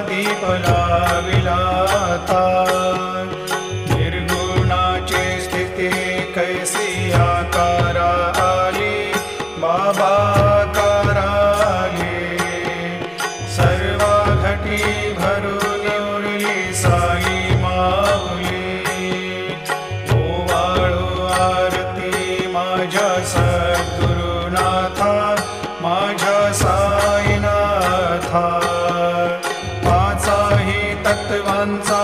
दीप लाविला आता निर्गुणाची स्थिती कैसी आकारा आली बाबा आकाराले सर्व घटी भरून उरली साई माऊली ओवाळू आरती माझ्या सद्गुरुनाथा माझ्या साईनाथा पाचाही तत्वांचा